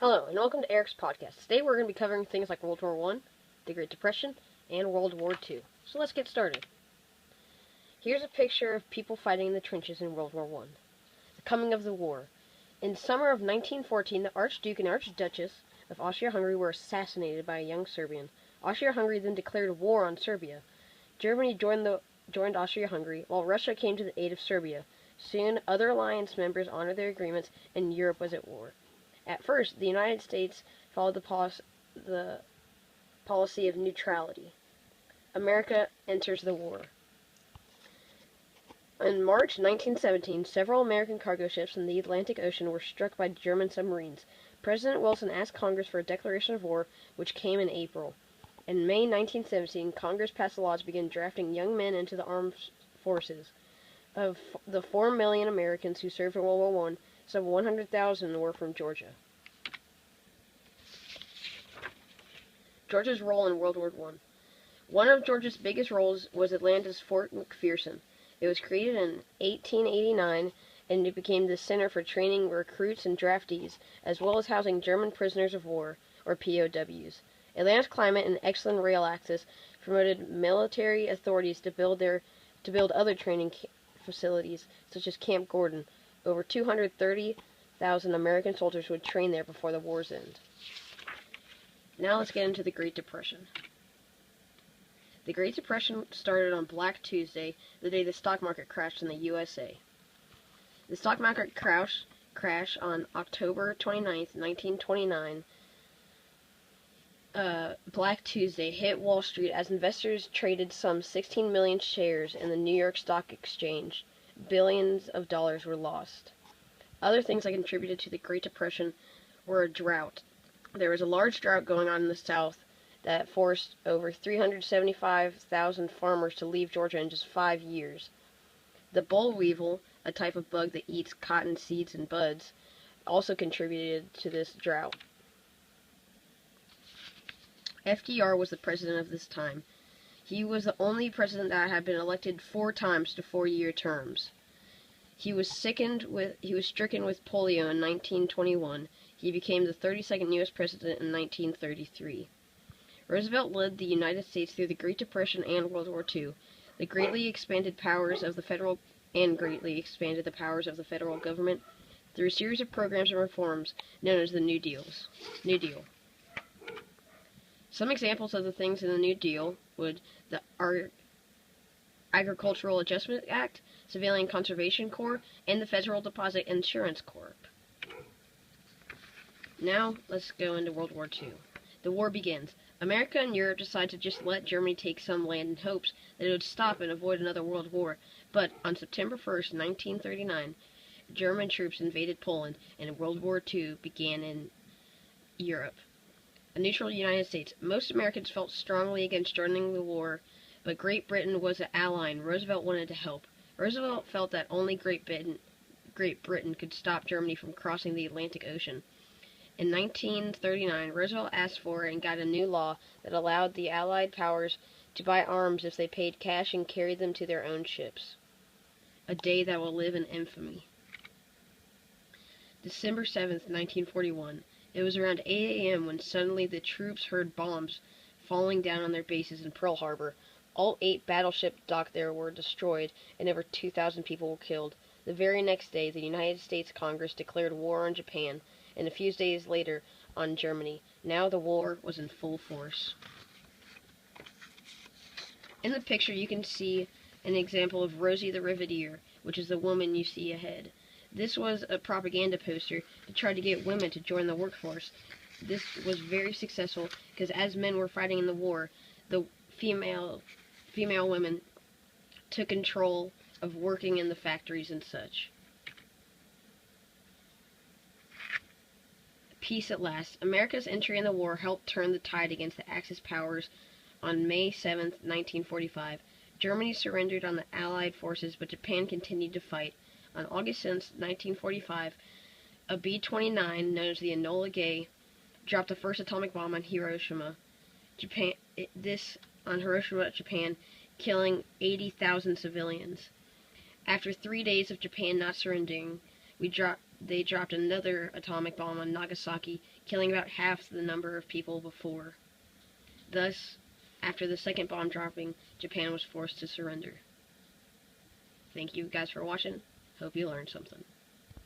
Hello, and welcome to Eric's podcast. Today we're going to be covering things like World War I, the Great Depression, and World War II. So let's get started. Here's a picture of people fighting in the trenches in World War I. The coming of the war. In the summer of 1914, the Archduke and Archduchess of Austria-Hungary were assassinated by a young Serbian. Austria-Hungary then declared war on Serbia. Germany joined Austria-Hungary, while Russia came to the aid of Serbia. Soon, other alliance members honored their agreements, and Europe was at war. At first, the United States followed the policy of neutrality. America enters the war. In March 1917, several American cargo ships in the Atlantic Ocean were struck by German submarines. President Wilson asked Congress for a declaration of war, which came in April. In May 1917, Congress passed a law to begin drafting young men into the armed forces. Of the 4 million Americans who served in World War I, some 100,000 were from Georgia. Georgia's role in World War I. One of Georgia's biggest roles was Atlanta's Fort McPherson. It was created in 1889, and it became the center for training recruits and draftees, as well as housing German prisoners of war, or POWs. Atlanta's climate and excellent rail access promoted military authorities to build other training facilities, such as Camp Gordon. Over 230,000 American soldiers would train there before the war's end. Now let's get into the Great Depression. The Great Depression started on Black Tuesday, the day the stock market crashed in the USA. The stock market crash on October 29, 1929, Black Tuesday, hit Wall Street as investors traded some 16 million shares in the New York Stock Exchange. Billions of dollars were lost. Other things that contributed to the Great Depression were a drought. There was a large drought going on in the South that forced over 375,000 farmers to leave Georgia in just 5 years. The boll weevil, a type of bug that eats cotton seeds and buds, also contributed to this drought. FDR was the president of this time. He was the only president that had been elected 4 times to 4-year terms. He was stricken with polio in 1921. He became the 32nd U.S. president in 1933. Roosevelt led the United States through the Great Depression and World War II. They greatly expanded the powers of the federal government through a series of programs and reforms known as the New Deal. Some examples of the things in the New Deal would the Agricultural Adjustment Act, Civilian Conservation Corps, and the Federal Deposit Insurance Corp. Now, let's go into World War II. The war begins. America and Europe decide to just let Germany take some land in hopes that it would stop and avoid another world war. But on September 1st, 1939, German troops invaded Poland, and World War II began in Europe. A neutral United States. Most Americans felt strongly against joining the war, but Great Britain was an ally, and Roosevelt wanted to help. Roosevelt felt that only Great Britain could stop Germany from crossing the Atlantic Ocean. In 1939, Roosevelt asked for and got a new law that allowed the Allied powers to buy arms if they paid cash and carried them to their own ships. A day that will live in infamy. December 7th, 1941. It was around 8 a.m. when suddenly the troops heard bombs falling down on their bases in Pearl Harbor. All 8 battleships docked there were destroyed, and over 2,000 people were killed. The very next day, the United States Congress declared war on Japan, and a few days later on Germany. Now the war was in full force. In the picture you can see an example of Rosie the Riveteer, which is the woman you see ahead. This was a propaganda poster to try to get women to join the workforce. This was very successful because as men were fighting in the war, the female women took control of working in the factories and such. Peace at last. America's entry in the war helped turn the tide against the Axis powers. On May 7, 1945, Germany surrendered on the Allied forces, but Japan continued to fight. On August 6, 1945, a B-29, known as the Enola Gay, dropped the first atomic bomb on Hiroshima, Japan, killing 80,000 civilians. After 3 days of Japan not surrendering, they dropped another atomic bomb on Nagasaki, killing about half the number of people before. Thus, after the second bomb dropping, Japan was forced to surrender. Thank you guys for watching. Hope you learned something.